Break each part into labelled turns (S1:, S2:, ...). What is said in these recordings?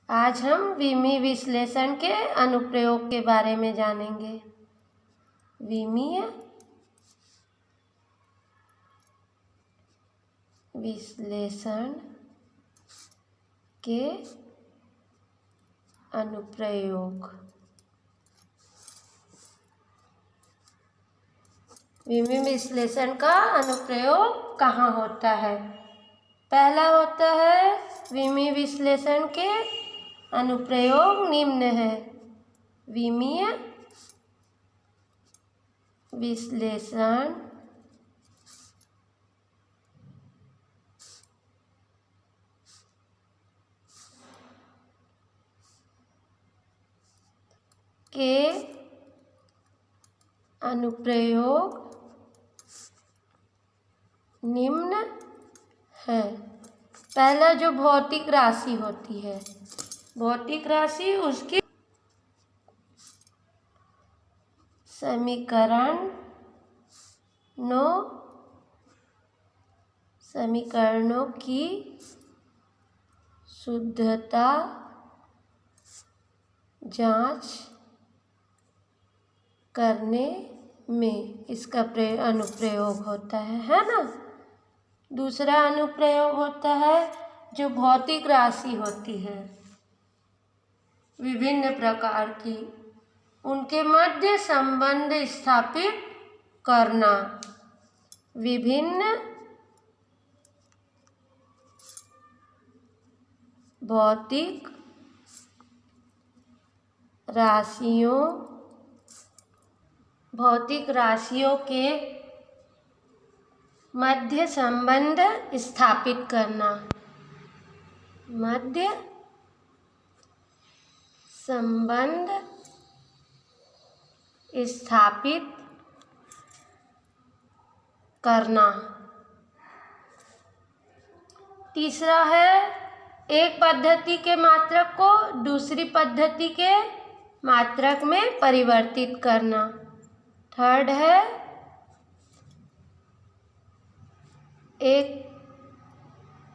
S1: आज हम विमीय विश्लेषण के अनुप्रयोग के बारे में जानेंगे। विमीय विश्लेषण के अनुप्रयोग। विमीय विश्लेषण का अनुप्रयोग कहाँ होता है? पहला होता है विमीय विश्लेषण के अनुप्रयोग निम्न है। विमीय विश्लेषण के अनुप्रयोग निम्न है। पहला जो भौतिक राशि होती है, भौतिक राशि उसकी समीकरणों की शुद्धता जांच करने में इसका अनुप्रयोग होता है ना। दूसरा अनुप्रयोग होता है जो भौतिक राशि होती है विभिन्न प्रकार की, उनके मध्य संबंध स्थापित करना। विभिन्न भौतिक राशियों के मध्य संबंध स्थापित करना। मध्य संबंध स्थापित करना। तीसरा है एक पद्धति के मात्रक को दूसरी पद्धति के मात्रक में परिवर्तित करना। थर्ड है एक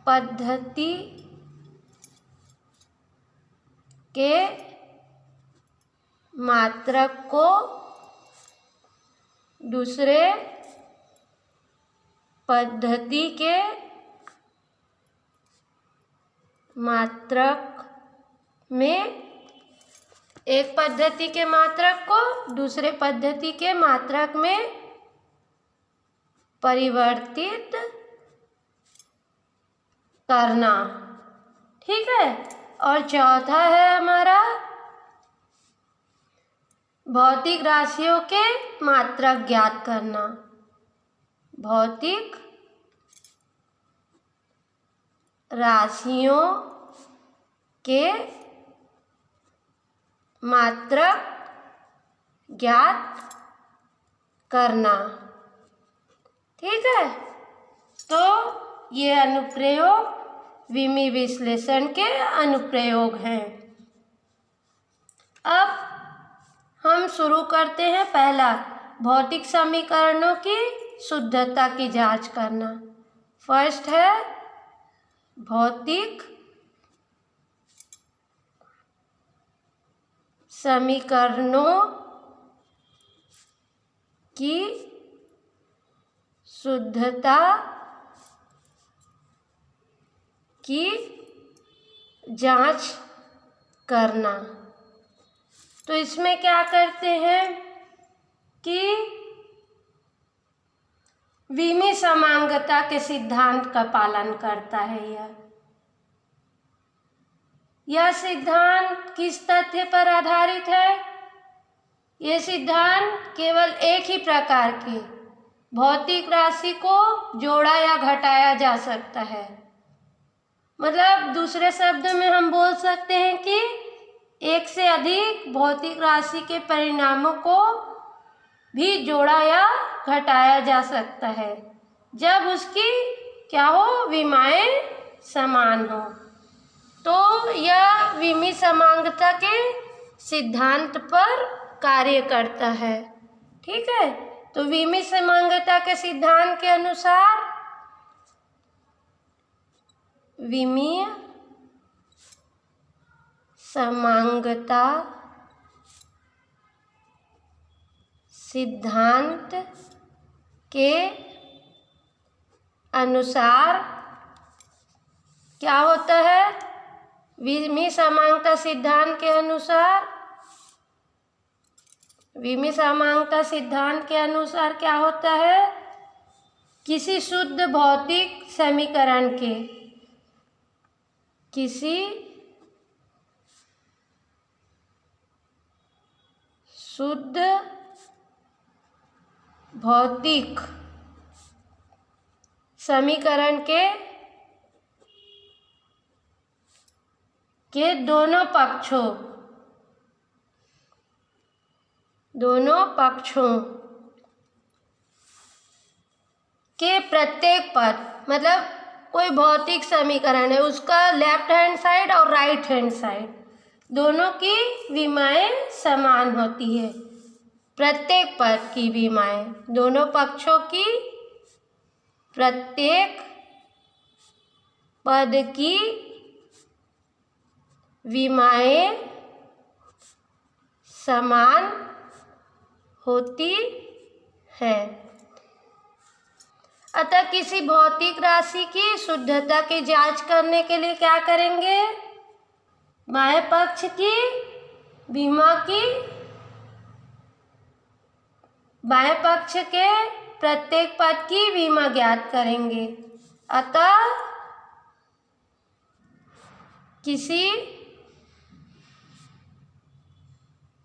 S1: पद्धति के मात्रक को दूसरे पद्धति के मात्रक में, एक पद्धति के मात्रक को दूसरे पद्धति के मात्रक में परिवर्तित करना। ठीक है। और चौथा है हमारा भौतिक राशियों के मात्रक ज्ञात करना। भौतिक राशियों के मात्रक ज्ञात करना। ठीक है। तो ये अनुप्रयोग विमीय विश्लेषण के अनुप्रयोग हैं। अब हम शुरू करते हैं। पहला, भौतिक समीकरणों की शुद्धता की जांच करना। फर्स्ट है भौतिक समीकरणों की शुद्धता की जांच करना। तो इसमें क्या करते हैं कि विमीय समांगता के सिद्धांत का पालन करता है। यह सिद्धांत किस तथ्य पर आधारित है? यह सिद्धांत केवल एक ही प्रकार की भौतिक राशि को जोड़ा या घटाया जा सकता है। मतलब दूसरे शब्द में हम बोल सकते हैं कि एक से अधिक भौतिक राशि के परिणामों को भी जोड़ा या घटाया जा सकता है जब उसकी क्या हो, विमाएं समान हो। तो यह विमीय समांगता के सिद्धांत पर कार्य करता है। ठीक है। तो विमीय समांगता के सिद्धांत के अनुसार विमीय समांगता सिद्धांत के अनुसार क्या होता है? विमी समांगता सिद्धांत के अनुसार, विमी समांगता सिद्धांत के अनुसार क्या होता है? किसी शुद्ध भौतिक समीकरण के, किसी शुद्ध भौतिक समीकरण के दोनों पक्षों के प्रत्येक पद, मतलब कोई भौतिक समीकरण है, उसका लेफ्ट हैंड साइड और राइट हैंड साइड दोनों की विमाएं समान होती है। प्रत्येक पद की विमाएं, दोनों पक्षों की प्रत्येक पद की विमाएं समान होती है। अतः किसी भौतिक राशि की शुद्धता की जांच करने के लिए क्या करेंगे? बाह्य पक्ष की विमा की, बाह्य पक्ष के प्रत्येक पद की विमा ज्ञात करेंगे। अतः किसी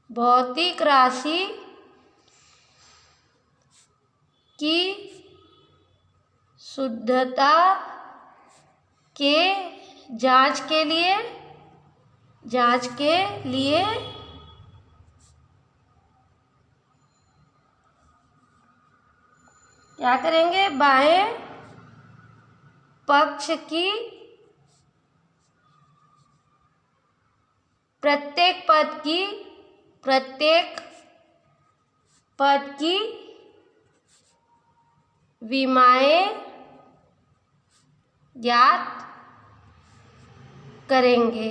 S1: भौतिक राशि की शुद्धता के जांच के लिए क्या करेंगे? बाएं पक्ष की प्रत्येक पद की विमाएं ज्ञात करेंगे।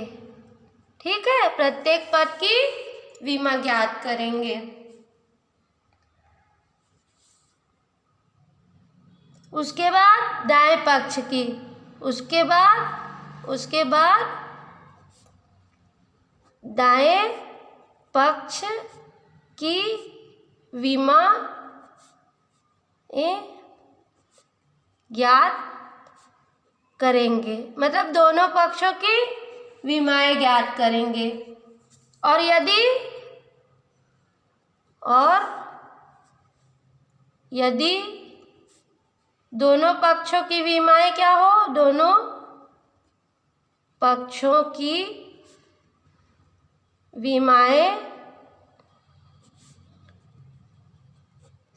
S1: ठीक है, प्रत्येक पद की विमा ज्ञात करेंगे। उसके बाद दाएं पक्ष की, उसके बाद दाएं पक्ष की विमा ज्ञात करेंगे, मतलब दोनों पक्षों की विमाएं ज्ञात करेंगे। और यदि दोनों पक्षों की विमाएं क्या हो? दोनों पक्षों की विमाएं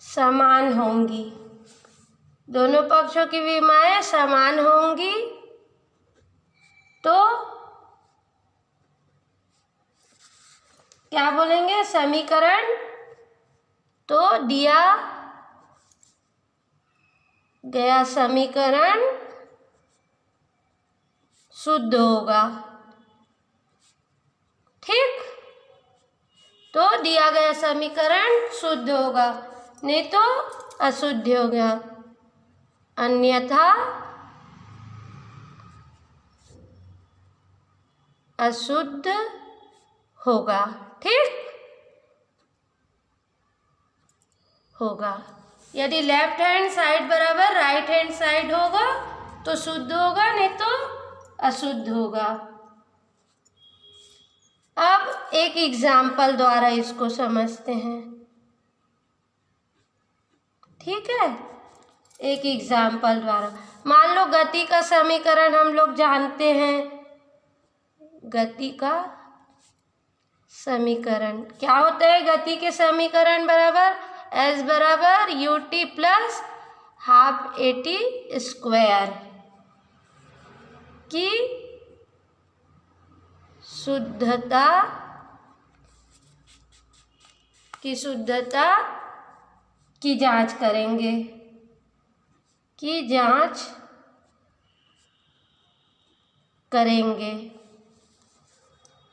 S1: समान होंगी, दोनों पक्षों की विमाएं समान होंगी तो क्या बोलेंगे? समीकरण, तो दिया गया समीकरण शुद्ध होगा। ठीक, तो दिया गया समीकरण शुद्ध होगा, नहीं तो अशुद्ध होगा, अन्यथा अशुद्ध होगा। ठीक होगा। यदि लेफ्ट हैंड साइड बराबर राइट हैंड साइड होगा तो शुद्ध होगा, नहीं तो अशुद्ध होगा। अब एक एग्जाम्पल द्वारा इसको समझते हैं। ठीक है, एक एग्जाम्पल द्वारा मान लो गति का समीकरण हम लोग जानते हैं। गति का समीकरण क्या होता है? गति के समीकरण बराबर एस बराबर UT plus half eighty square की शुद्धता की जांच करेंगे,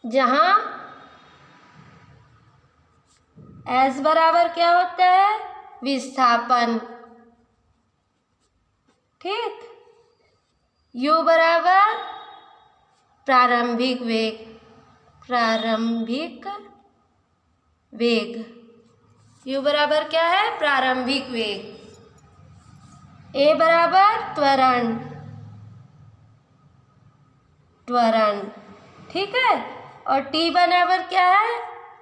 S1: जहाँ S बराबर क्या होता है, विस्थापन, ठीक। U बराबर प्रारंभिक वेग, प्रारंभिक वेग, U बराबर क्या है, प्रारंभिक वेग। A बराबर त्वरण, त्वरण, ठीक है। और T बराबर क्या है,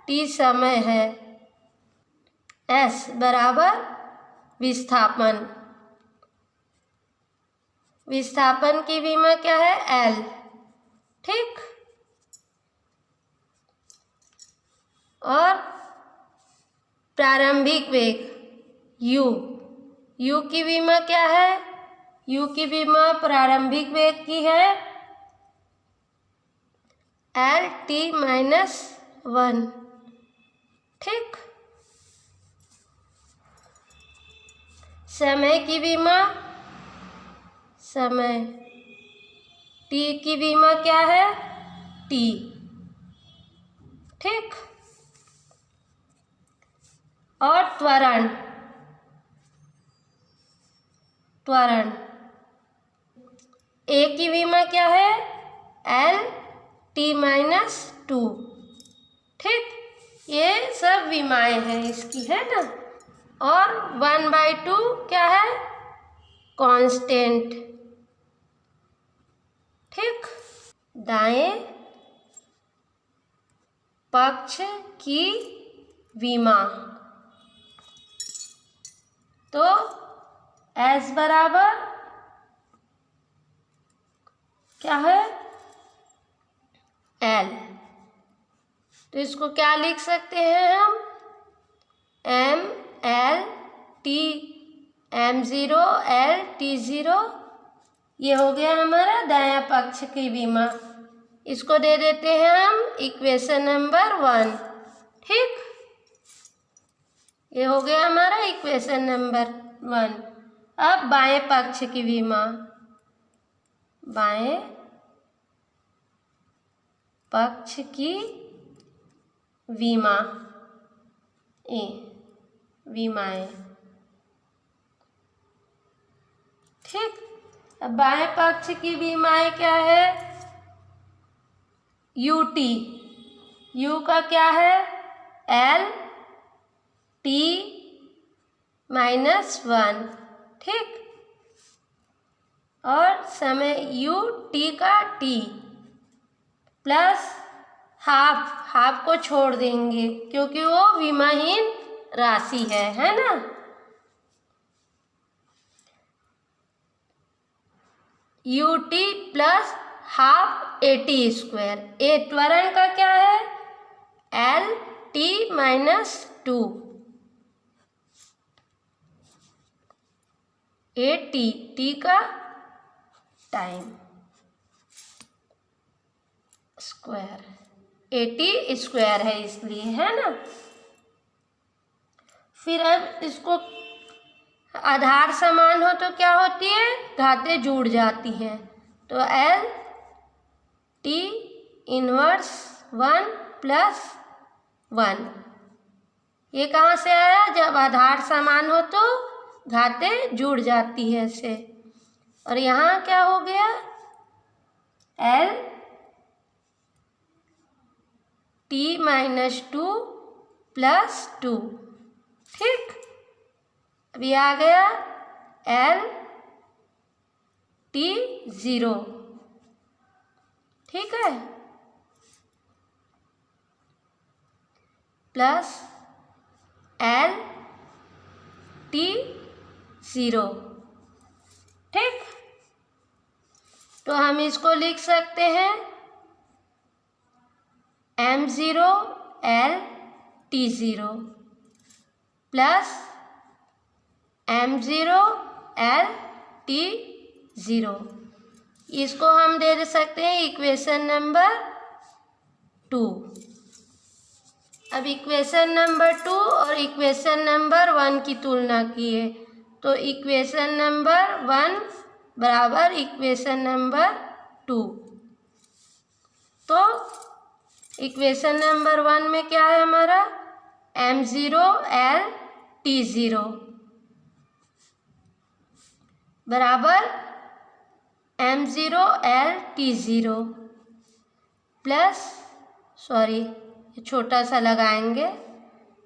S1: T समय है। S बराबर विस्थापन, विस्थापन की विमा क्या है, L, ठीक। और प्रारंभिक वेग U, U की विमा क्या है, U की विमा प्रारंभिक वेग की है L-T-1, ठीक। समय की विमा, समय T की विमा क्या है, T, ठीक। और त्वरण, त्वरण A की विमा क्या है, L-T-2, ठीक। ये सब विमाएं हैं इसकी, है ना। और 1/2 क्या है, कांस्टेंट, ठीक। दाएं पक्ष की विमा, तो S बराबर क्या है, L। तो इसको क्या लिख सकते हैं हम, M-L-T, M0 L-T0, ये हो गया हमारा दायां पक्ष की विमा। इसको दे देते हैं हम इक्वेशन नंबर 1, ठीक। ये हो गया हमारा इक्वेशन नंबर 1। अब बाएं पक्ष की विमा, बाएं पक्ष की विमा, ए विमाएं, ठीक। अब बाएं पक्ष की विमाएं क्या है, UT, U का क्या है, L-T-1, ठीक। और समय UT का T प्लस हाफ, हाफ को छोड़ देंगे क्योंकि वो विमाहीन राशि है ना। UT प्लस हाफ AT², ए त्वरण का क्या है, L-T-2, AT, T का टाइम स्क्वायर, AT² है इसलिए, है ना। फिर अब इसको आधार समान हो तो क्या होती है, घातें जुड़ जाती हैं। तो L-T-1 + 1, ये कहाँ से आया, जब आधार समान हो तो घातें जुड़ जाती है इससे। और यहाँ क्या हो गया, L-T-2 + 2, ठीक। अभी आ गया L-T-0, ठीक है, प्लस L-T-0, ठीक। तो हम इसको लिख सकते हैं M0 L-T0 plus M0 L-T0, इसको हम दे सकते हैं इक्वेशन नंबर 2। अब इक्वेशन नंबर 2 और इक्वेशन नंबर 1 की तुलना किए तो इक्वेशन नंबर 1 बराबर इक्वेशन नंबर 2, तो इक्वेशन नंबर 1 में क्या है हमारा, m0 l t0 बराबर m0 l t0 plus, sorry छोटा सा लगाएंगे,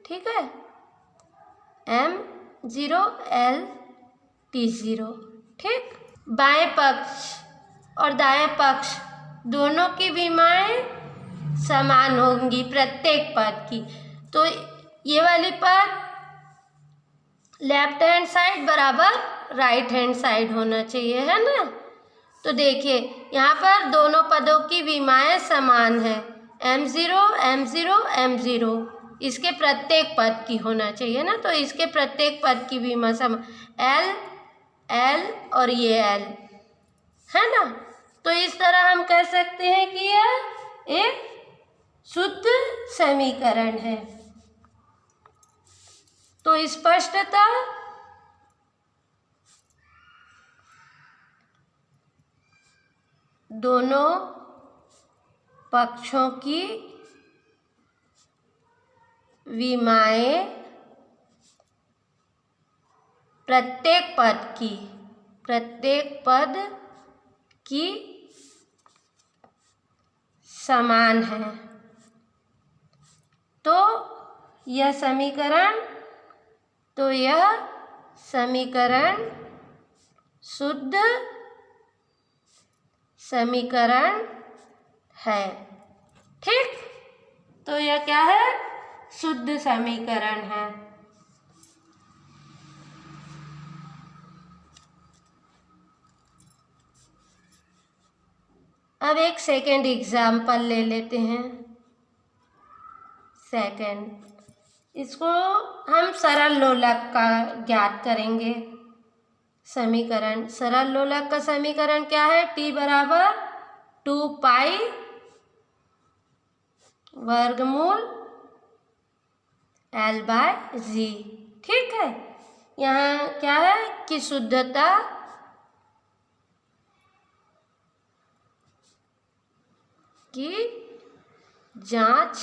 S1: ठीक है, m0 l t0, ठीक। बाएं पक्ष और दाएं पक्ष दोनों की विमाएं समान होंगी प्रत्येक पद की। तो ये वाली पद लेफ्ट हैंड साइड बराबर राइट हैंड साइड होना चाहिए, है ना। तो देखिए यहाँ पर दोनों पदों की विमाएं समान है, m0 m0 m0, इसके प्रत्येक पद की होना चाहिए ना। तो इसके प्रत्येक पद की विमा समान, l l और ये l, है ना। तो इस तरह हम कह सकते हैं कि यह एक शुद्ध समीकरण है। तो स्पष्टता दोनों पक्षों की विमाएं प्रत्येक पद की समान है। तो यह समीकरण शुद्ध समीकरण है, ठीक। तो यह क्या है, शुद्ध समीकरण है। अब एक सेकेंड एग्जाम्पल ले लेते हैं। इसको हम सरल लोलक का ज्ञात करेंगे समीकरण। सरल लोलक का समीकरण क्या है, t बराबर 2 पाई वर्गमूल l बाय g, ठीक है। यहाँ क्या है कि शुद्धता की जांच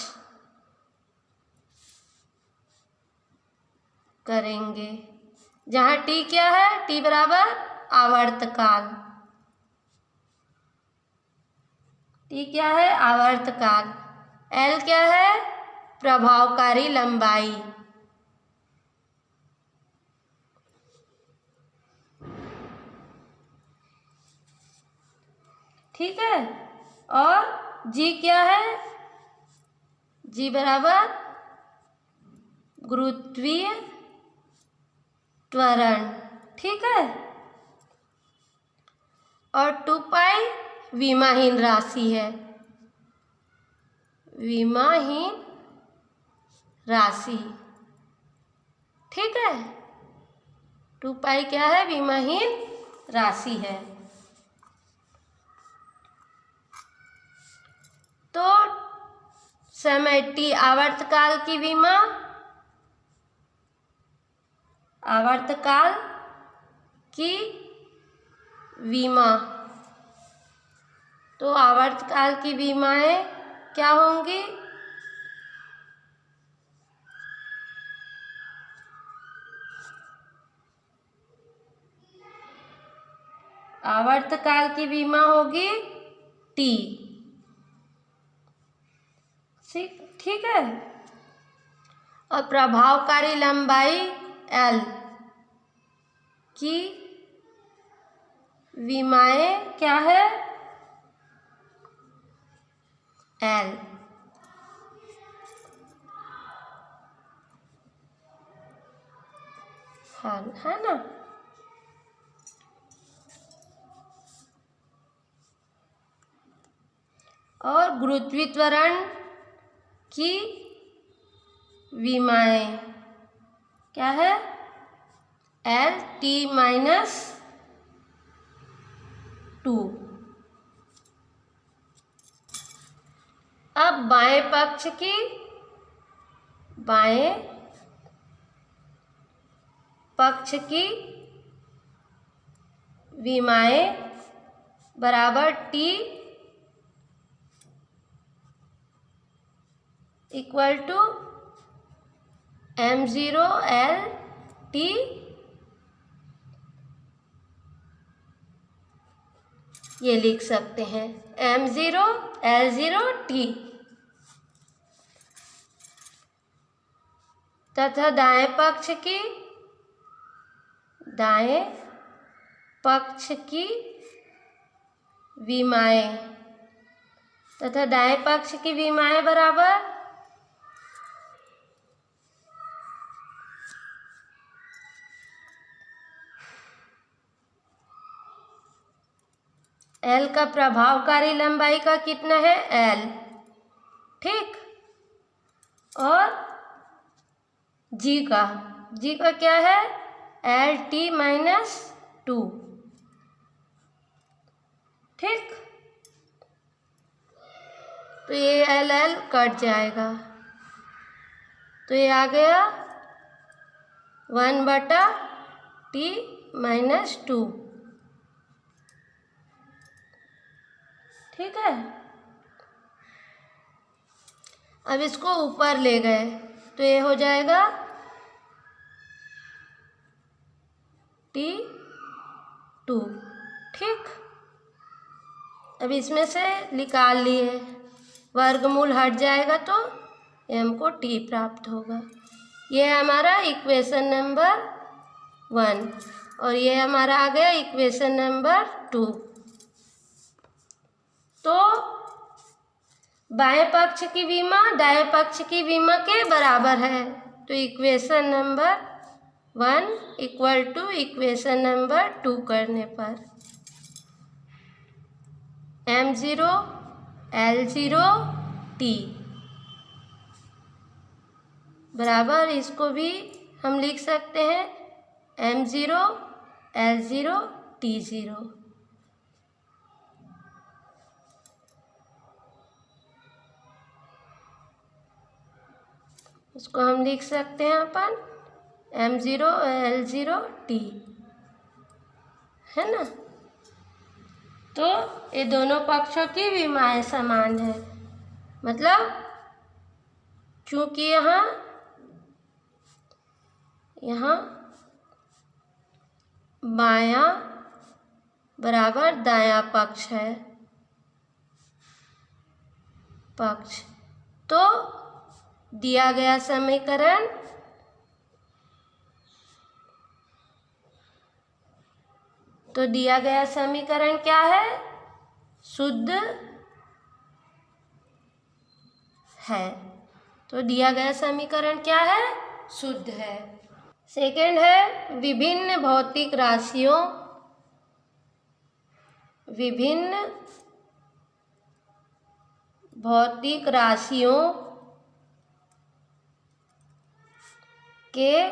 S1: करेंगे, जहाँ t क्या है, t बराबर आवर्तकाल, t क्या है आवर्तकाल, l क्या है प्रभावकारी लंबाई, ठीक है। और g क्या है, g बराबर गुरुत्वीय त्वरण, ठीक है। और 2 पाई विमाहीन राशि है, विमाहीन राशि, ठीक है। 2 पाई क्या है, विमाहीन राशि है। तो समय t आवर्तकाल की विमा, आवर्तकाल की विमा, तो आवर्तकाल की विमाएं क्या होंगी, आवर्तकाल की विमा होगी t, ठीक है। और प्रभावकारी लंबाई l की विमाएं क्या है, l, है ना। और गुरुत्वीय त्वरण की विमाएं क्या है, l t माइनस 2। अब बाएं पक्ष की विमाएं बराबर t equal to m0 L T ये लिख सकते हैं, m0 L0 T। तथा दाएं पक्ष की विमाएं बराबर L का प्रभावकारी लंबाई का कितना है, L, ठीक। और G का क्या है, LT-2, ठीक। तो ये LL कट जाएगा, तो ये आ गया 1/T-2, ठीक है। अब इसको ऊपर ले गए तो ये हो जाएगा T2, ठीक। अब इसमें से निकाल लिए, वर्गमूल हट जाएगा तो m को T प्राप्त होगा। ये हमारा इक्वेशन नंबर 1 और ये हमारा आ गया इक्वेशन नंबर 2। तो बाएं पक्ष की विमा दाएं पक्ष की विमा के बराबर है, तो equation number 1 equal to equation number 2 करने पर m0 L0 T बराबर, इसको भी हम लिख सकते हैं m0 L0 T0। उसको हम लिख सकते हैं अपन m0 L0 T, है ना। तो ये दोनों पक्षों की विमाएं समान है, मतलब चूंकि यहाँ बायां बराबर दायां पक्ष है, तो दिया गया समीकरण क्या है, शुद्ध है। तो दिया गया समीकरण क्या है, शुद्ध है। सेकंड है विभिन्न भौतिक राशियों के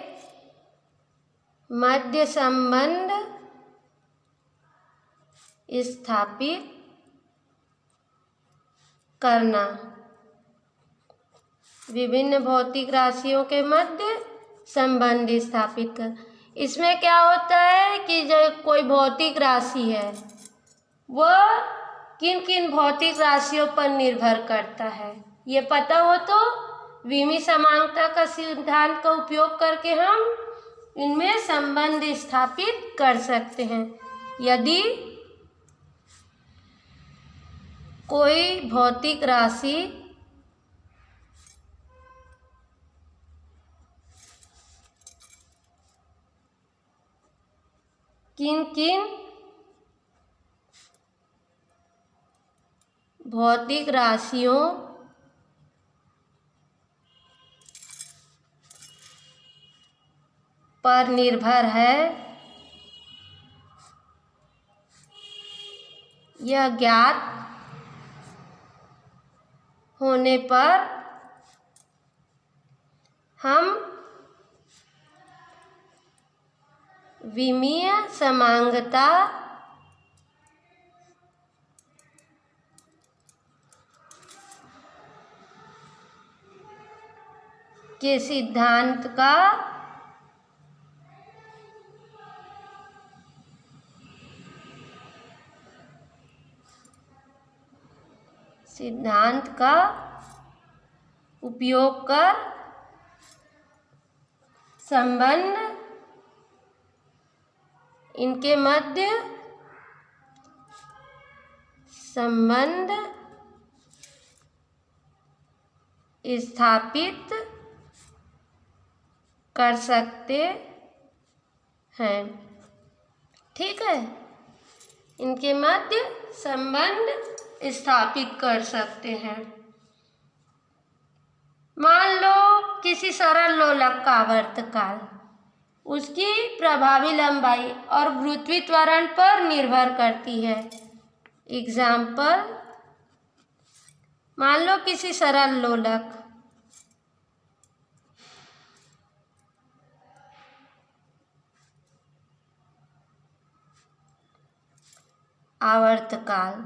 S1: मध्य संबंध स्थापित करना। विभिन्न भौतिक राशियों के मध्य संबंध स्थापित कर। इसमें क्या होता है कि जो कोई भौतिक राशि है वह किन किन भौतिक राशियों पर निर्भर करता है, ये पता हो तो विमी समांगता का सिद्धांत का उपयोग करके हम इनमें संबंध स्थापित कर सकते हैं। यदि कोई भौतिक राशि किन किन भौतिक राशियों पर निर्भर है, यह ज्ञात होने पर हम विमीय समांगता के सिद्धांत का उपयोग कर संबंध इनके मध्य संबंध स्थापित कर सकते हैं। ठीक है, इनके मध्य संबंध स्थापित कर सकते हैं। मान लो किसी सरल लोलक का आवर्तकाल उसकी प्रभावी लंबाई और गुरुत्वीय त्वरण पर निर्भर करती है। एग्जाम्पल, मान लो किसी सरल लोलक आवर्तकाल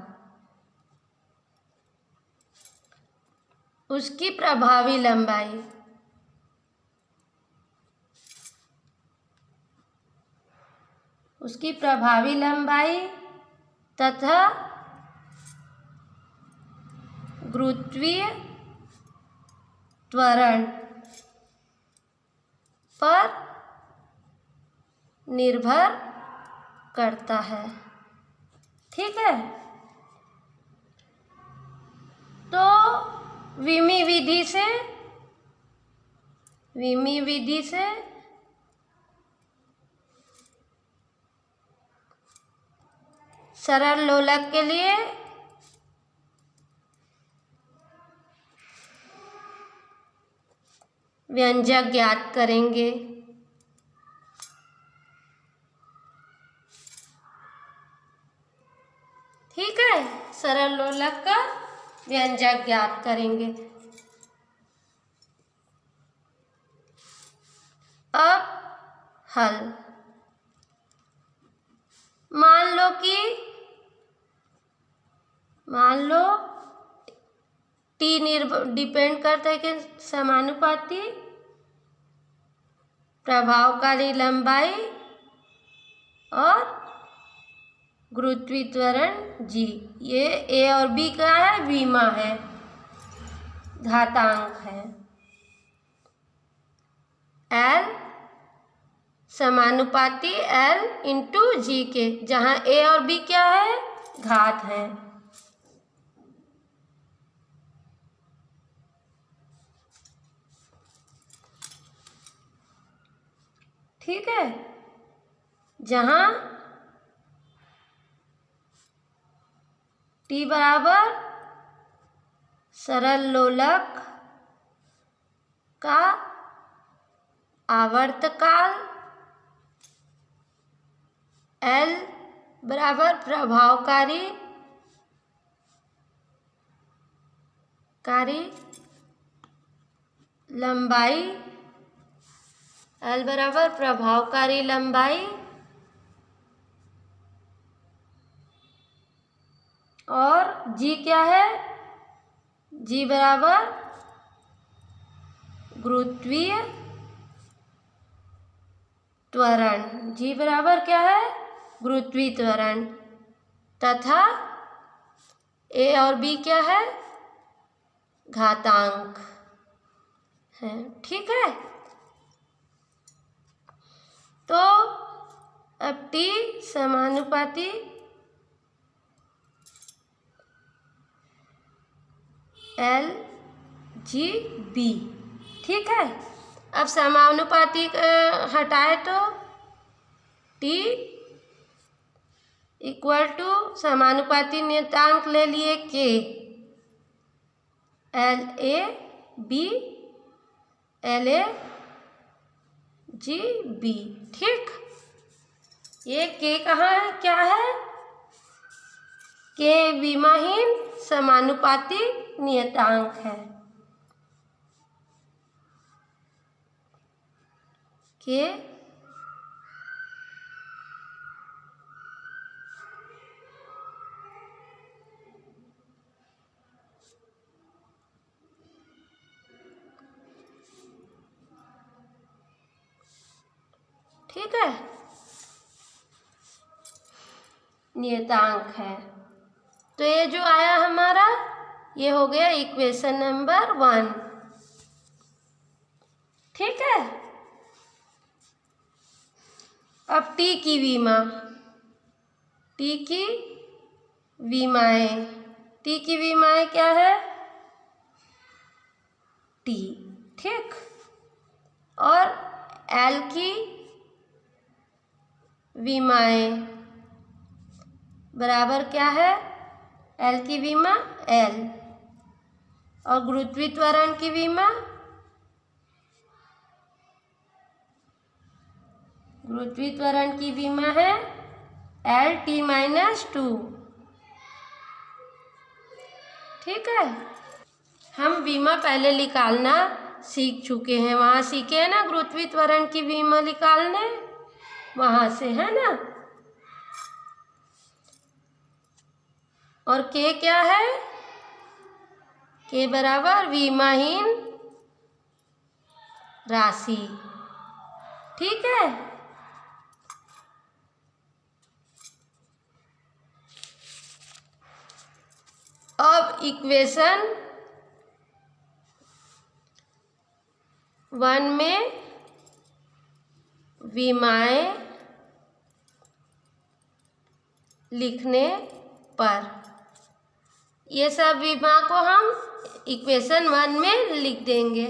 S1: उसकी प्रभावी लंबाई तथा गुरुत्वीय त्वरण पर निर्भर करता है। ठीक है, तो विमी विधि से सरल लोलक के लिए व्यंजक ज्ञात करेंगे। ठीक है, सरल लोलक का व्यंजक ज्ञात करेंगे। अब हल, मान लो टी डिपेंड करता है कि समानुपाती प्रभावकारी लंबाई और गुरुत्वीय त्वरण जी। ये ए और बी का है, विमा है, घातांक है। एल समानुपाती एल इंटू जी के, जहाँ ए और बी क्या है, घात है। ठीक है, जहाँ टी बराबर सरल लोलक का आवर्तकाल, एल बराबर प्रभावकारी लंबाई, एल बराबर प्रभावकारी लंबाई और जी क्या है, जी बराबर गुरुत्वीय त्वरण, जी बराबर क्या है, गुरुत्वीय त्वरण, तथा ए और बी क्या है, घातांक है। ठीक है, तो अब टी समानुपाती एल जी बी। ठीक है, अब समानुपाती हटाए तो टी इक्वल टू समानुपाती नियतांक ले लिए के, L A B L A G B. ठीक, ये के कहाँ है, क्या है, के विमाहीन समानुपाती नियतांक है। के ठीक है, नियतांक है। तो ये जो आया हमारा, ये हो गया इक्वेशन नंबर 1। ठीक है। अब टी की विमा, टी की विमाएं, टी की विमाएं क्या है? टी, ठीक। और एल की विमाएं बराबर क्या है? एल की विमा एल। और गुरुत्वीय त्वरण की विमा, गुरुत्वीय त्वरण की विमा है एल टी माइनस 2, ठीक है। हम विमा पहले निकालना सीख चुके हैं, वहाँ सीखे हैं ना गुरुत्वीय त्वरण की विमा निकालने, वहाँ से, है ना। और के क्या है? के बराबर विमाहीन राशि, ठीक है। अब इक्वेशन 1 में विमाएं लिखने पर, ये सब विमा को हम इक्वेशन 1 में लिख देंगे।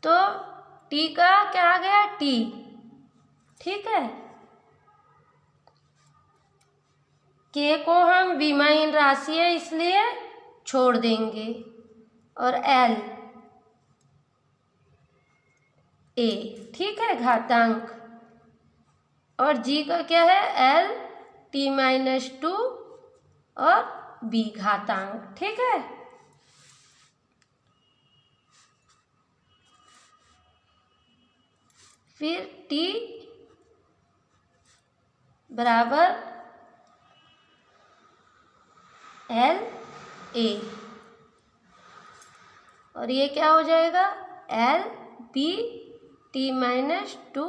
S1: तो टी का क्या आ गया? टी, ठीक है। के को हम विमाहीन राशि है इसलिए छोड़ देंगे, और एल ए, ठीक है, घातांक। और जी का क्या है? एल टी माइनस 2 और बी घातांक, ठीक है। फिर टी बराबर एल ए, और ये क्या हो जाएगा? L B T minus 2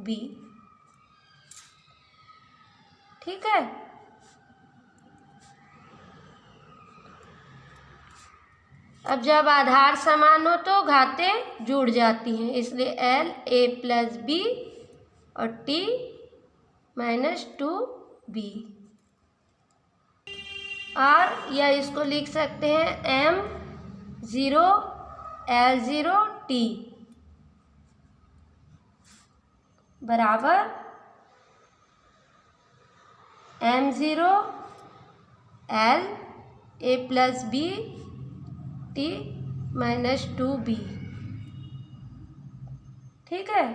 S1: B, ठीक है। अब जब आधार समान हो तो घातें जुड़ जाती हैं, इसलिए एल ए प्लस बी और टी माइनस 2 बी। और या इसको लिख सकते हैं एम 0 एल 0 टी बराबर M 0 L A plus B T minus 2 B, ठीक है।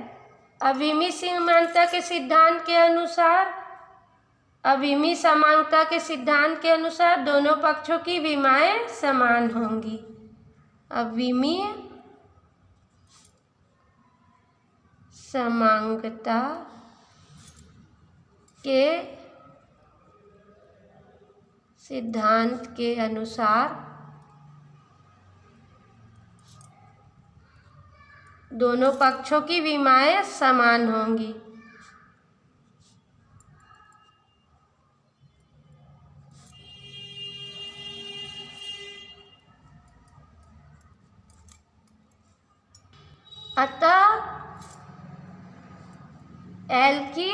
S1: अविमीय समानता के सिद्धांत के अनुसार, अविमीय समानता के सिद्धांत के अनुसार दोनों पक्षों की विमाएं समान होंगी। अविमीय समानता के सिद्धांत के अनुसार दोनों पक्षों की विमाएं समान होंगी। अतः एल की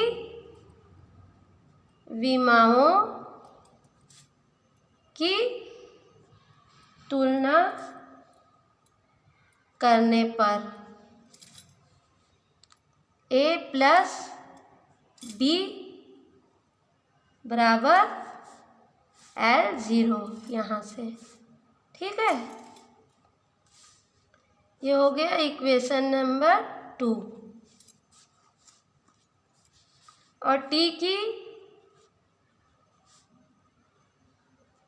S1: विमाओं की तुलना करने पर ए प्लस बी बराबर एल 0, यहाँ से, ठीक है। ये हो गया इक्वेशन नंबर 2। और टी की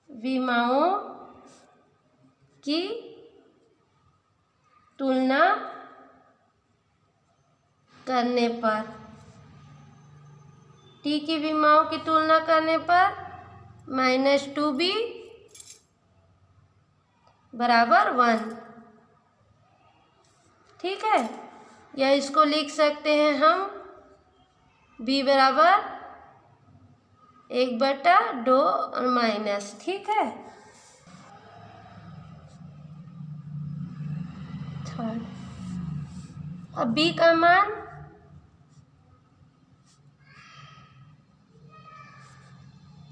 S1: विमाओं की तुलना करने पर, टी की विमाओं की तुलना करने पर माइनस 2b बराबर 1, ठीक है। या इसको लिख सकते हैं हम b बराबर 1/2 और माइनस, ठीक है। थर्ड, अब b का मान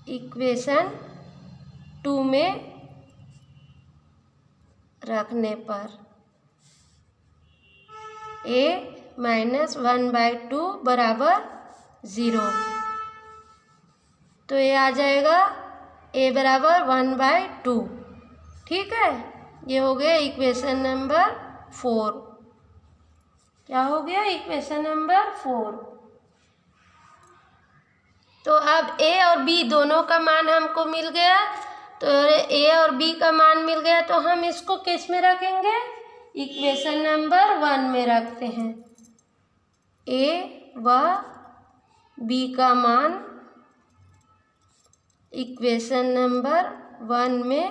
S1: इक्वेशन 2 में रखने पर a माइनस 1/2 बराबर 0, तो ये आ जाएगा a बराबर 1/2, ठीक है। ये हो गया इक्वेशन नंबर 4। क्या हो गया? Equation number 4। तो अब a और b दोनों का मान हमको मिल गया, तो a और b का मान मिल गया, तो हम इसको किस में रखेंगे? इक्वेशन नंबर 1 में रखते हैं। a व b का मान इक्वेशन नंबर 1 में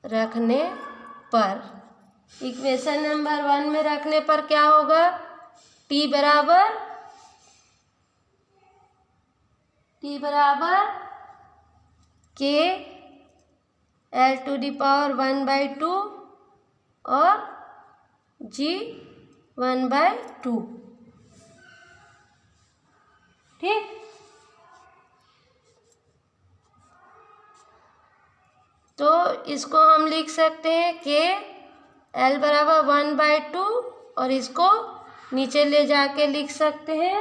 S1: रखने पर, इक्वेशन नंबर 1 में रखने पर क्या होगा? t बराबर k l⁻1/2 और g 1/2, ठीक। तो इसको हम लिख सकते हैं k l बराबर 1/2 और इसको नीचे ले जाके लिख सकते हैं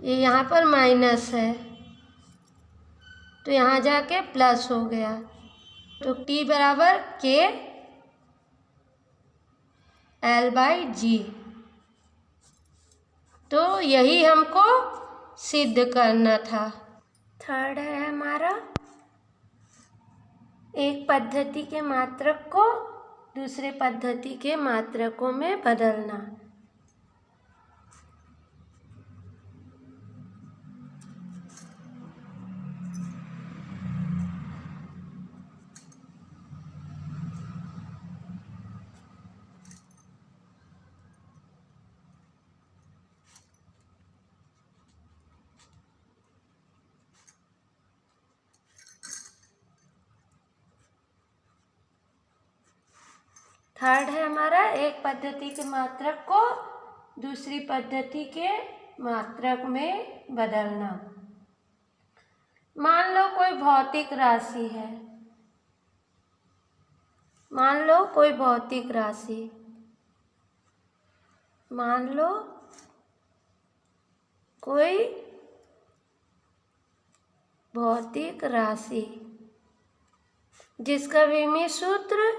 S1: ये यहाँ पर माइनस है, तो यहाँ जाके प्लस हो गया, तो t बराबर k l/g। तो यही हमको सिद्ध करना था। थर्ड है हमारा एक पद्धति के मात्रक को दूसरे पद्धति के मात्रकों में बदलना। थर्ड है हमारा एक पद्धति के मात्रक को दूसरी पद्धति के मात्रक में बदलना। मान लो कोई भौतिक राशि है, मान लो कोई भौतिक राशि, मान लो कोई भौतिक राशि जिसका विमीय सूत्र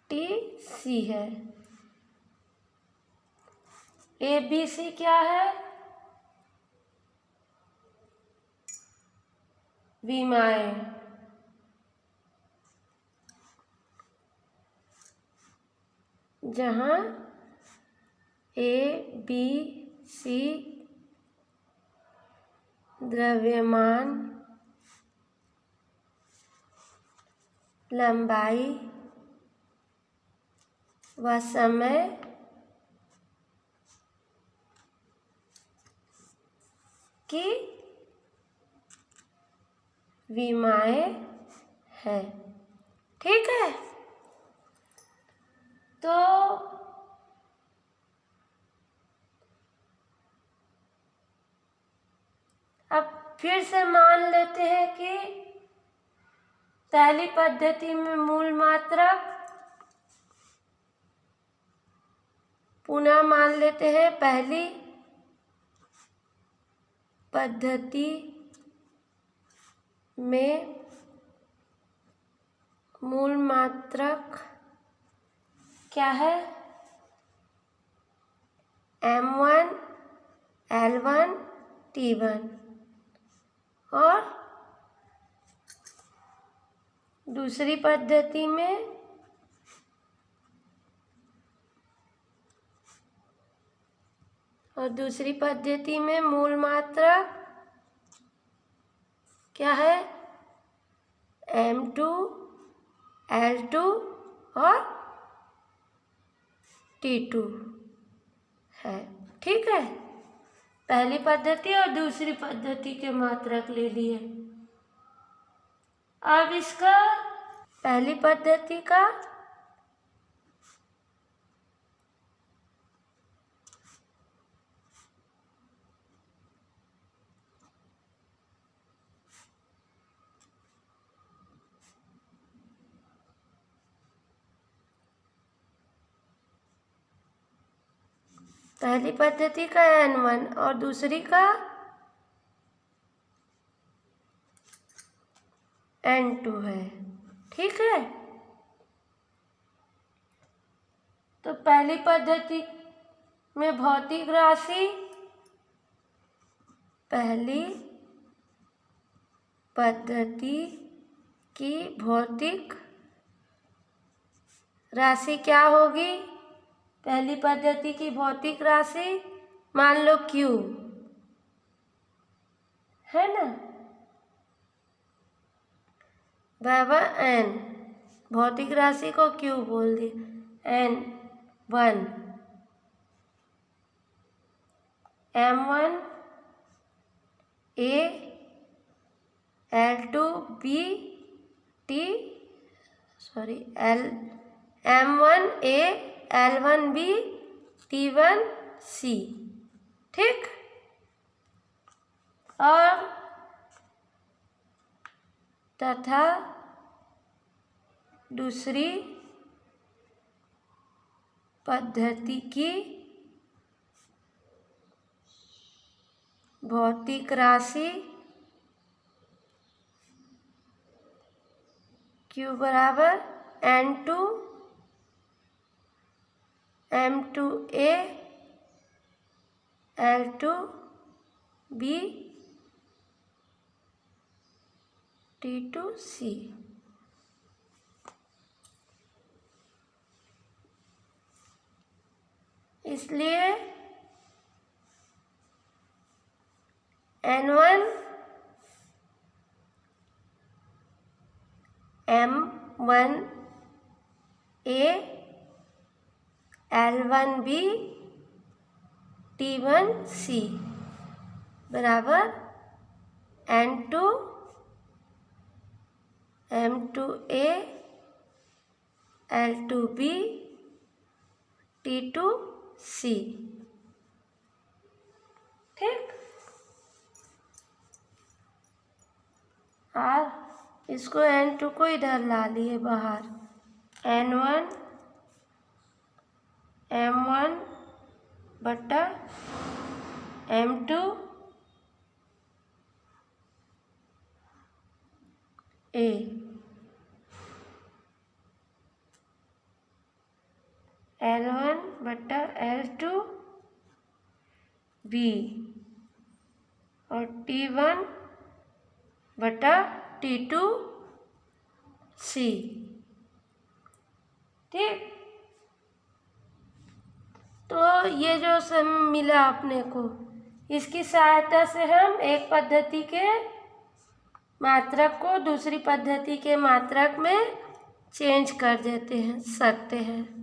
S1: MALBTC है। ABC क्या है? विमाएं। जहाँ ABC द्रव्यमान, लंबाई व समय की विमाएं है, ठीक है। तो अब फिर से मान लेते हैं कि पहली पद्धति में मूल मात्रक, पुनः मान लेते हैं पहली पद्धति में मूल मात्रक क्या है? M1 L1 T1 और दूसरी पद्धति में मूल मात्रा क्या है? M2, L2 और T2 है। ठीक है, पहली पद्धति और दूसरी पद्धति के मात्रक ले लिए। अब इसका पहली पद्धति का N1 और दूसरी का N2 है। ठीक है, तो पहली पद्धति में भौतिक राशि, पहली पद्धति की भौतिक राशि क्या होगी? पहली पद्धति की भौतिक राशि मान लो Q है ना, बराबर N, भौतिक राशि को Q बोल दिया। N1 M1 A L2 B T M1 A L1 B T1 C। ठीक, और तथा दूसरी पद्धति की भौतिक राशि Q बराबर N2 M2A L2 B T2 C। इसलिए N1 M1 A L1 B T1 C बराबर N2 M2 A L2 B T2 C। ठीक, और इसको N2 को इधर ला लिए बाहर। N1 M1 बटा M2 A L1 बटा L2 B और T1 बटा T2 C। ठीक, तो ये जो सब मिला अपने को, इसकी सहायता से हम एक पद्धति के मात्रक को दूसरी पद्धति के मात्रक में चेंज कर सकते हैं।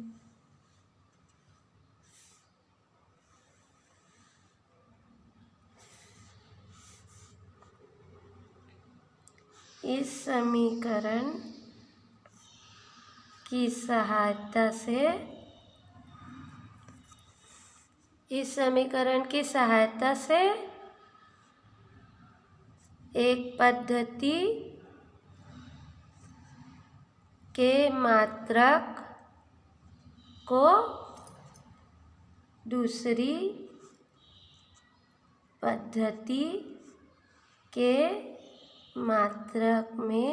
S1: इस समीकरण की सहायता से एक पद्धति के मात्रक को दूसरी पद्धति के मात्रक में,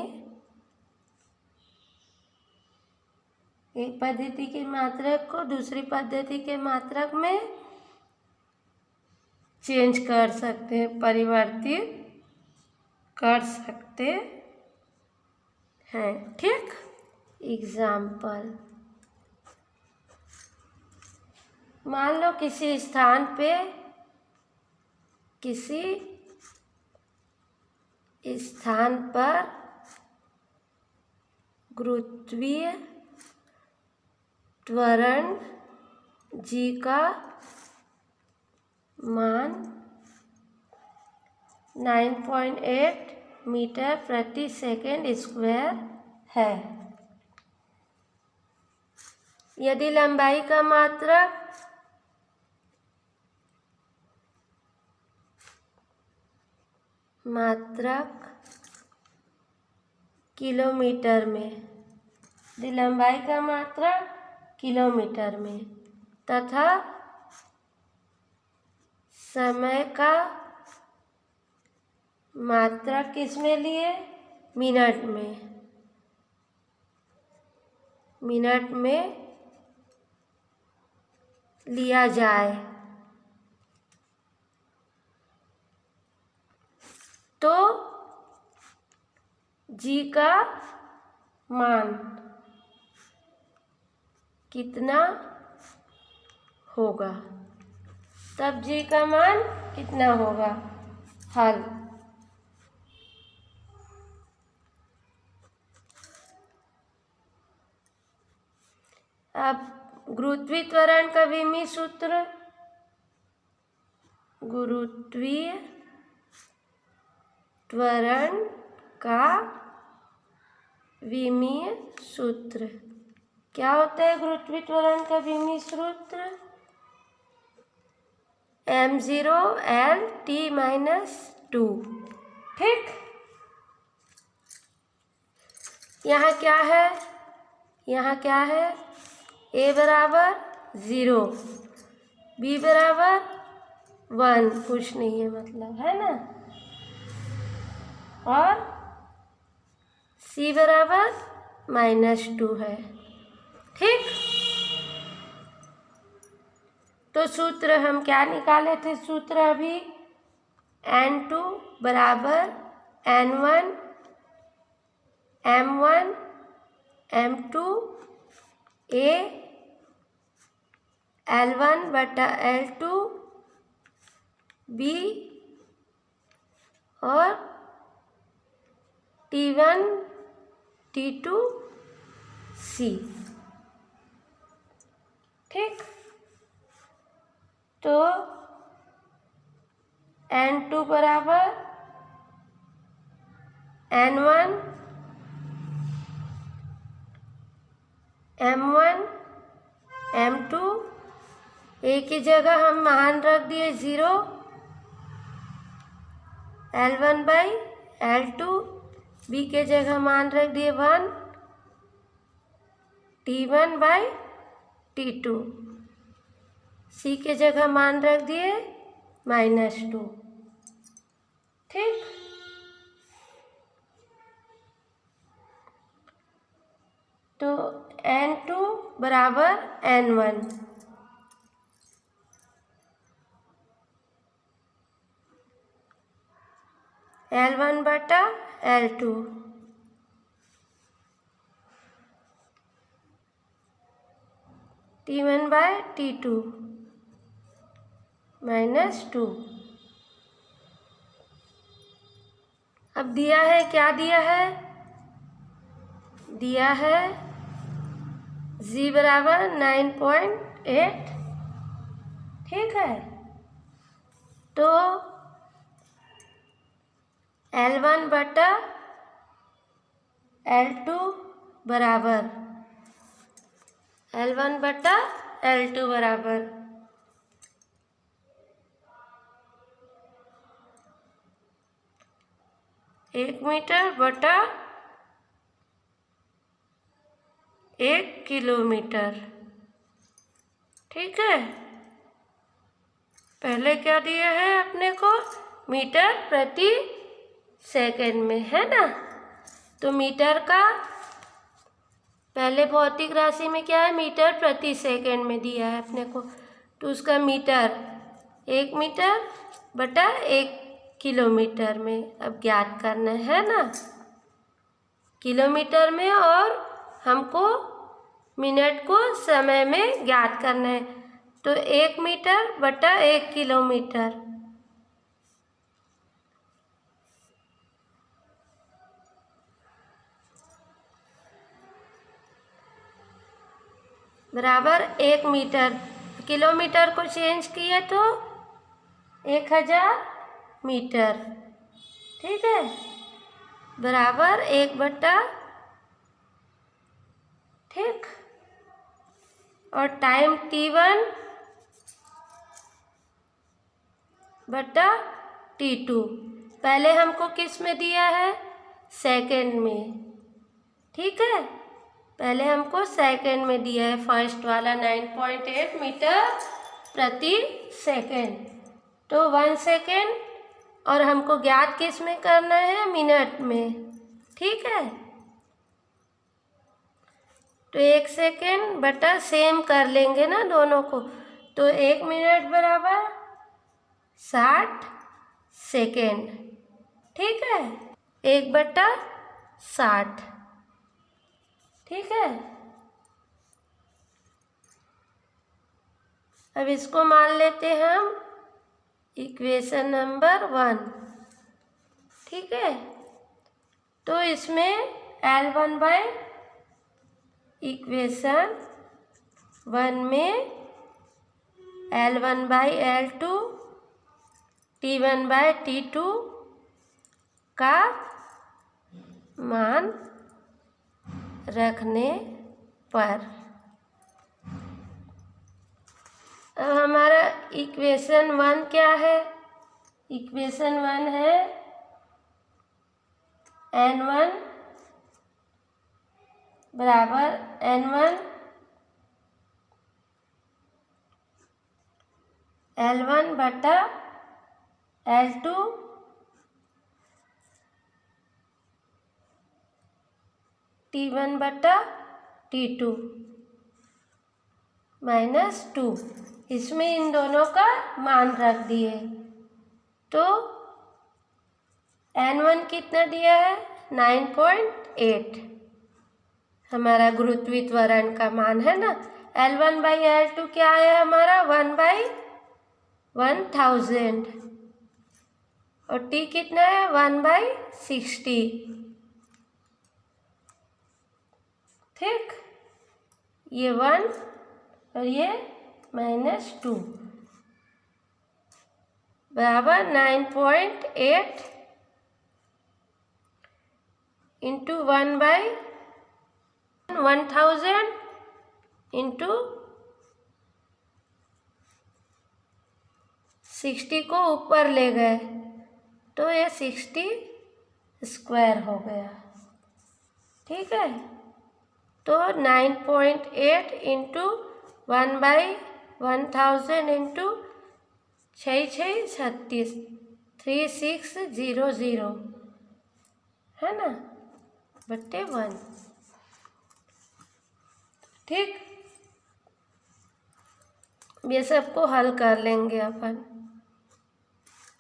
S1: एक पद्धति के मात्रक को दूसरी पद्धति के मात्रक में चेंज कर सकते हैं, परिवर्तित कर सकते हैं। ठीक, एग्जाम्पल, मान लो किसी स्थान पे गुरुत्वीय त्वरण g का मान 9.8 मीटर प्रति सेकंड स्क्वायर है। यदि लंबाई का मात्रक किलोमीटर में, यदि लंबाई का मात्रक किलोमीटर में तथा समय का मात्रक किसमें लिए, मिनट में लिया जाए तो g का मान कितना होगा, तब g का मान कितना होगा। हल, अब गुरुत्वीय त्वरण का विमीय सूत्र, गुरुत्वीय त्वरण का विमीय सूत्र क्या होता है। गुरुत्वीय त्वरण का विमीय सूत्र m0 L T-2। ठीक, यहाँ क्या है, a बराबर 0, b बराबर 1, कुछ नहीं है मतलब, है ना, और c बराबर -2 है। ठीक, तो सूत्र हम क्या निकाले थे, सूत्र अभी n2 बराबर n1 m1 m2 a L1 बटा L2 b और T1 T2 c। ठीक, तो n2 बराबर n1 m1 m2, a की जगह हम मान रख दिए 0, L1 बाई L2, b के जगह मान रख दिए 1, T1 बाई T2, c के जगह मान रख दिए -2। ठीक, तो n2 बराबर n1, L1 बटा L2, T1 बाय T2 -2। अब दिया है, क्या दिया है, दिया है g बराबर 9.8। ठीक है, तो L1 बटा L2 बराबर L1 बटा L2 बराबर 1 मीटर बटा 1 किलोमीटर। ठीक है, पहले क्या दिया है अपने को, मीटर प्रति सेकंड में, है ना। तो मीटर का पहले भौतिक राशि में क्या है, मीटर प्रति सेकंड में दिया है अपने को, तो उसका मीटर 1 मीटर बटा 1 किलोमीटर में अब ज्ञात करना है ना। किलोमीटर में, और हमको मिनट को समय में ज्ञात करना है। तो 1 मीटर बटा 1 किलोमीटर, बराबर 1 मीटर। किलोमीटर को चेंज किए तो 1000 मीटर, ठीक है, बराबर 1 बटा, ठीक। और टाइम T1 बटा T2, पहले हमको किस में दिया है? सेकंड में, ठीक है, पहले हमको सेकंड में दिया है फर्स्ट वाला 9.8 मीटर प्रति सेकंड। तो 1 सेकंड, और हमको ज्ञात किस में करना है? मिनट में, ठीक है। तो 1 सेकंड बटा, सेम कर लेंगे ना दोनों को, तो 1 मिनट बराबर 60 सेकंड, ठीक है, 1 बटा 60, ठीक है। अब इसको मान लेते हैं हम इक्वेशन नंबर 1, ठीक है। तो इसमें L1 बाय इक्वेशन 1 में L1 bye L2, T1 bye T2 का मान रखने पर, अब हमारा इक्वेशन 1 क्या है? इक्वेशन 1 है N1 बराबर N1 L1 बटा L2 T1 बटा T2 -2। इसमें इन दोनों का मान रख दिए, तो N1 कितना दिया है? 9.8 हमारा गुरुत्वीय का मान है ना। L1 बाई L2 क्या है हमारा? 1/1000, और T कितना है? 1/60, ठीक, ये 1 और ये -2 बराबर 9.8 इंटू 1/1000 इंटू 60 को ऊपर ले गए तो ये 60 स्क्वायर हो गया, ठीक है। तो 9.8 इंटू 1/1000 इंटू 6×6 36 3600 है ना, बट्टे 1, ठीक। ये सबको हल कर लेंगे अपन,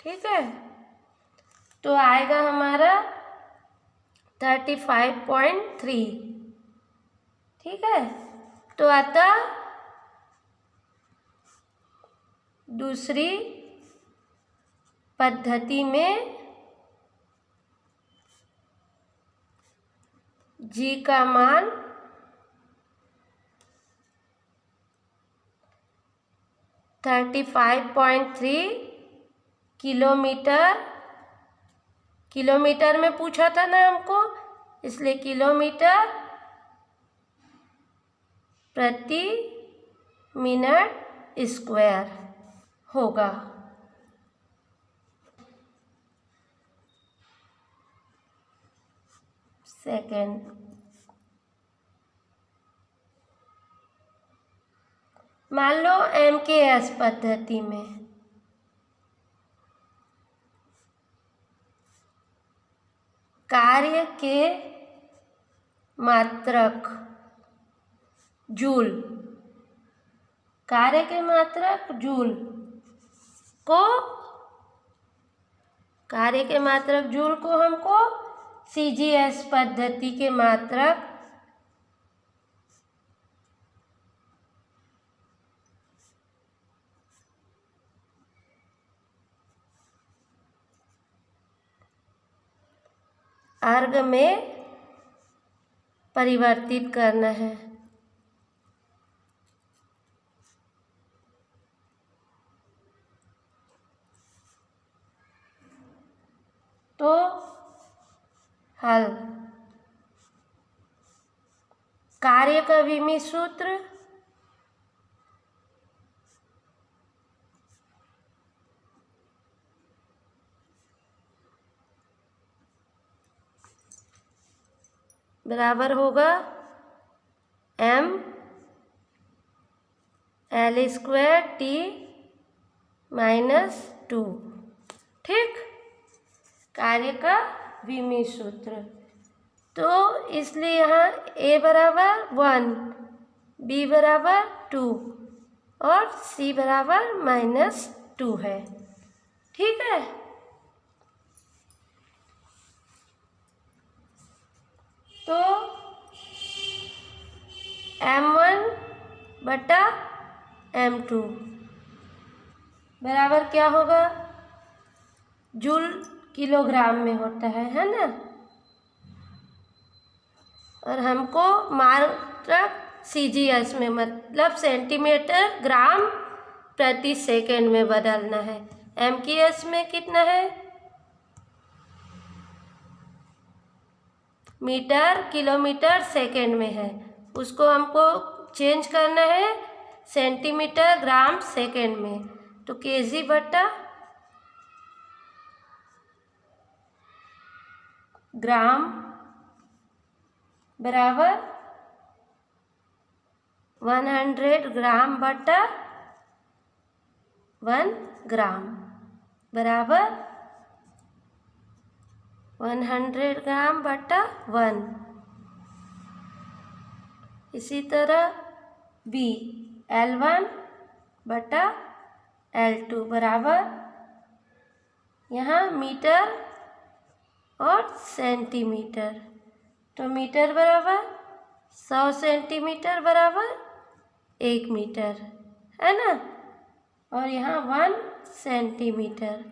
S1: ठीक है। तो आएगा हमारा 35.3, ठीक है। तो अतः दूसरी पद्धति में G का मान 35.3 किलोमीटर में पूछा था ना हमको, इसलिए किलोमीटर प्रति मिनट स्क्वायर होगा। सेकेंड, मान लो MKS पद्धति में कार्य के मात्रक जूल, कार्य के मात्रक जूल को, कार्य के मात्रक जूल को हमको CGS पद्धति के मात्रक अर्ग में परिवर्तित करना है। तो हल कार्य का विमीय सूत्र बराबर होगा m L² - 2। ठीक, कार्य का विमीय सूत्र। तो इसलिए यहाँ a बराबर 1, b बराबर 2 और c बराबर -2 है। ठीक है, तो m1/m2 बराबर क्या होगा? जूल किलोग्राम में होता है ना। और हमको मात्रक CGS में मतलब सेंटीमीटर ग्राम प्रति सेकंड में बदलना है। MKS में कितना है? मीटर किलोमीटर सेकंड में है, उसको हमको चेंज करना है सेंटीमीटर ग्राम सेकंड में। तो kg बटा ग्राम बराबर 100 ग्राम बटा 1 ग्राम बराबर 100 ग्राम बटा 1। इसी तरह b L1/L2 बराबर यहाँ मीटर और सेंटीमीटर। तो मीटर बराबर 100 सेंटीमीटर बराबर 1 मीटर है ना। और यहाँ 1 सेंटीमीटर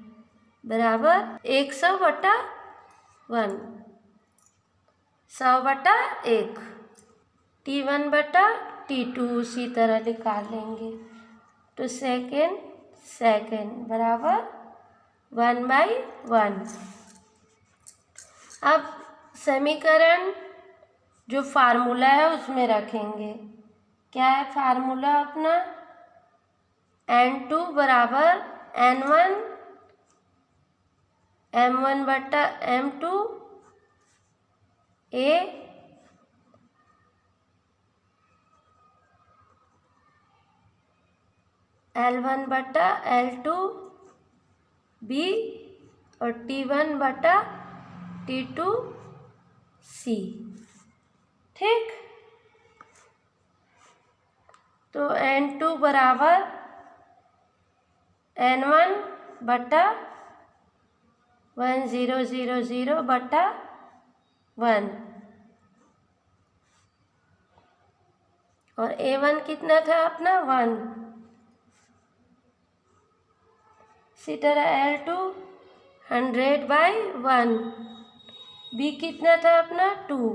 S1: बराबर 100/1, 100/1। T1/T2 उसी तरह निकाल लेंगे। तो सेकेंड बराबर 1/1। अब समीकरण जो फार्मूला है उसमें रखेंगे। क्या है फार्मूला अपना? N2 बराबर N1 M1/M2 A L1/L2 B और T1/T2 C। ठीक, तो N2 बराबर N1/1000/1 और A1 कितना था अपना 1। इसी तरह L2 100/1। B कितना था अपना 2।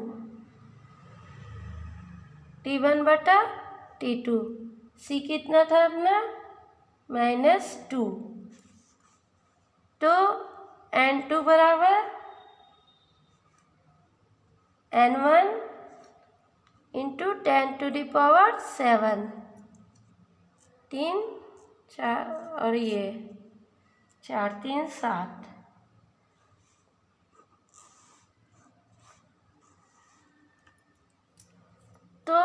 S1: T1/T2। C कितना था अपना -2। तो N2 बराबर N1 × 10⁻⁷ 3 4 और ये 4 3 7। तो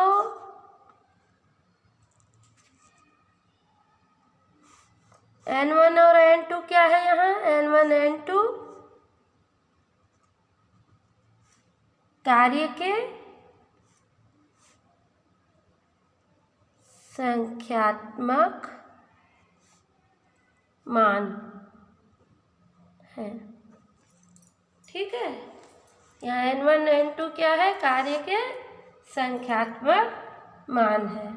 S1: N1 और N2 क्या है यहाँ? N1 N2 कार्य के संख्यात्मक मान है। ठीक है, यहाँ n1 n2 क्या है, कार्य के संख्यात्मक मान है।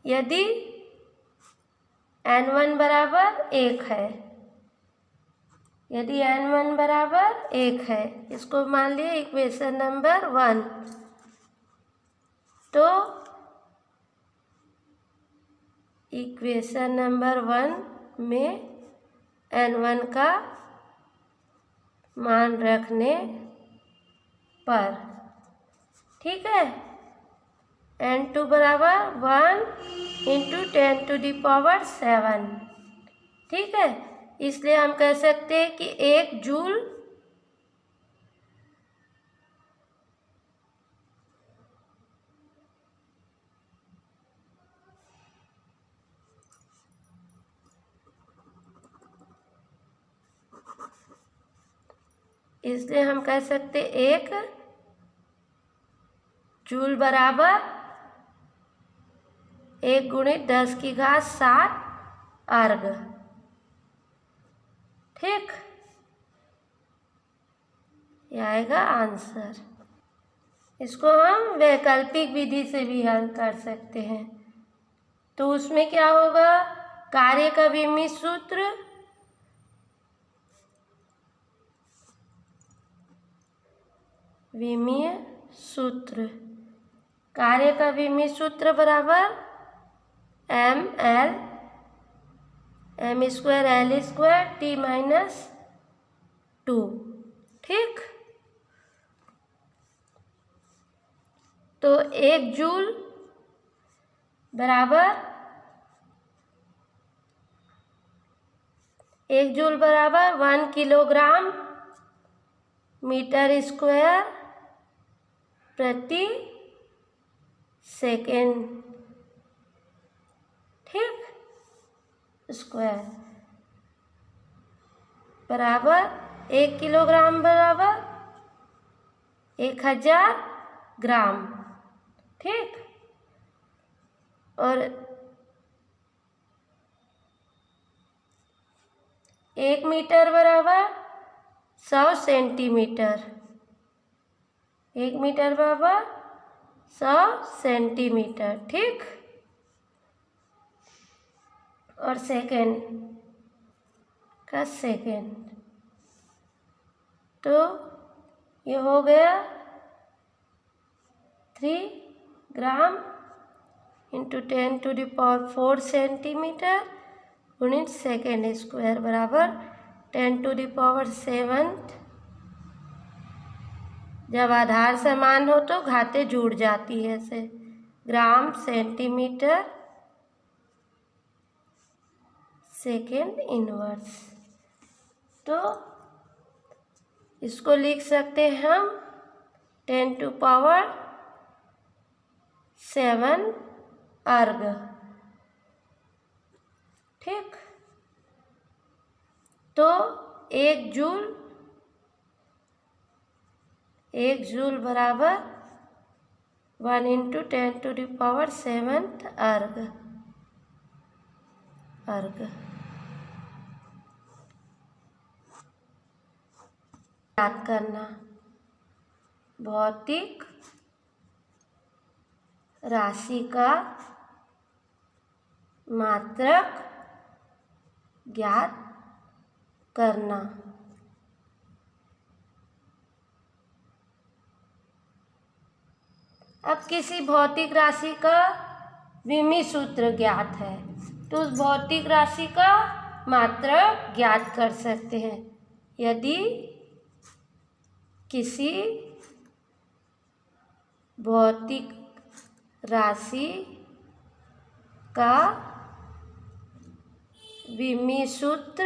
S1: यदि n1 बराबर 1 है, यदि n1 बराबर 1 है, इसको मान लिए इक्वेशन नंबर 1, तो इक्वेशन नंबर 1 में n1 का मान रखने पर, ठीक है, n2 बराबर 1 × 10⁻⁷, ठीक है। इसलिए हम कह सकते हैं कि 1 जूल इसलिए हम कह सकते 1 जूल बराबर 1 × 10⁷ अर्ग, ठीक, ये आएगा आंसर। इसको हम वैकल्पिक विधि से भी हल कर सकते हैं। तो उसमें क्या होगा, कार्य का विमीय सूत्र कार्य का विमीय सूत्र बराबर ml m² l² t-2, ठीक। तो 1 जूल बराबर 1 किलोग्राम मीटर स्क्वायर प्रति सेकेंड, ठीक, स्क्वायर बराबर 1 किलोग्राम बराबर 1000 ग्राम, ठीक। और 1 मीटर बराबर 100 सेंटीमीटर, 1 मीटर बराबर 100 सेंटीमीटर, ठीक। और सेकेंड का सेकेंड, तो ये हो गया 3 ग्राम × 10⁴ सेंटीमीटर × सेकेंड स्क्वायर बराबर 10⁷। जब आधार समान हो तो घातें जुड़ जाती है ऐसे, ग्राम सेंटीमीटर सेकेंड इनवर्स। तो इसको लिख सकते हैं हम 10⁷ अर्ग, ठीक। तो 1 जूल बराबर 1 × 10⁷ अर्ग। याद करना, भौतिक राशि का मात्रक ज्ञात करना। अब किसी भौतिक राशि का विमीय सूत्र ज्ञात है, तो उस भौतिक राशि का मात्रक ज्ञात कर सकते हैं। यदि किसी भौतिक राशि का विमीय सूत्र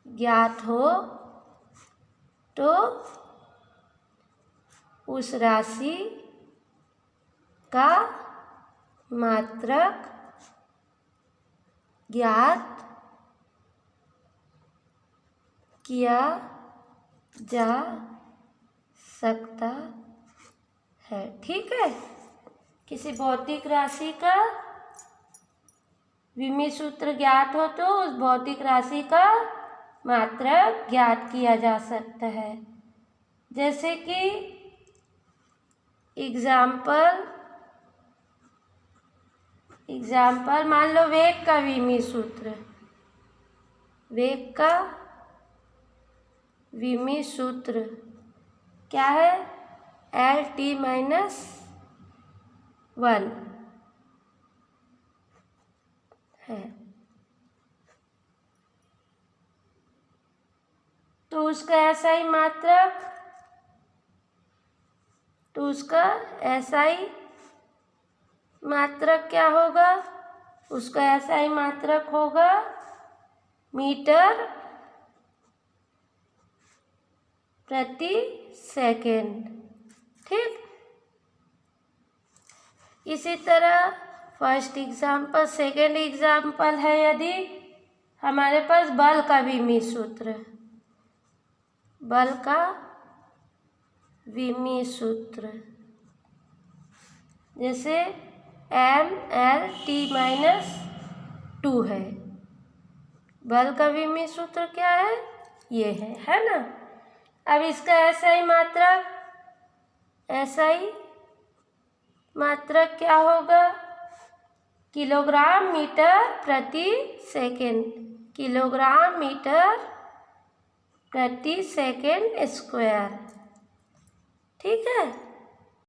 S1: ज्ञात हो तो उस राशि का मात्रक ज्ञात किया जा सकता है, ठीक है। किसी भौतिक राशि का विमी सूत्र ज्ञात हो तो उस भौतिक राशि का मात्रक ज्ञात किया जा सकता है। जैसे कि एग्जाम्पल मान लो वेग का विमी सूत्र, वेग का विमी सूत्र क्या है? L_t-1 है। तो उसका SI मात्रक क्या होगा? उसका SI मात्रक होगा मीटर प्रति सेकेंड। ठीक, इसी तरह फर्स्ट एग्जाम्पल, सेकेंड एग्जाम्पल है यदि हमारे पास बल का विमी सूत्र, बल का विमी सूत्र जैसे mL_t-2 है। बल का विमी सूत्र क्या है? ये है ना। अब इसका SI मात्रक क्या होगा? किलोग्राम मीटर प्रति सेकेंड, किलोग्राम मीटर प्रति सेकेंड स्क्वायर। ठीक है।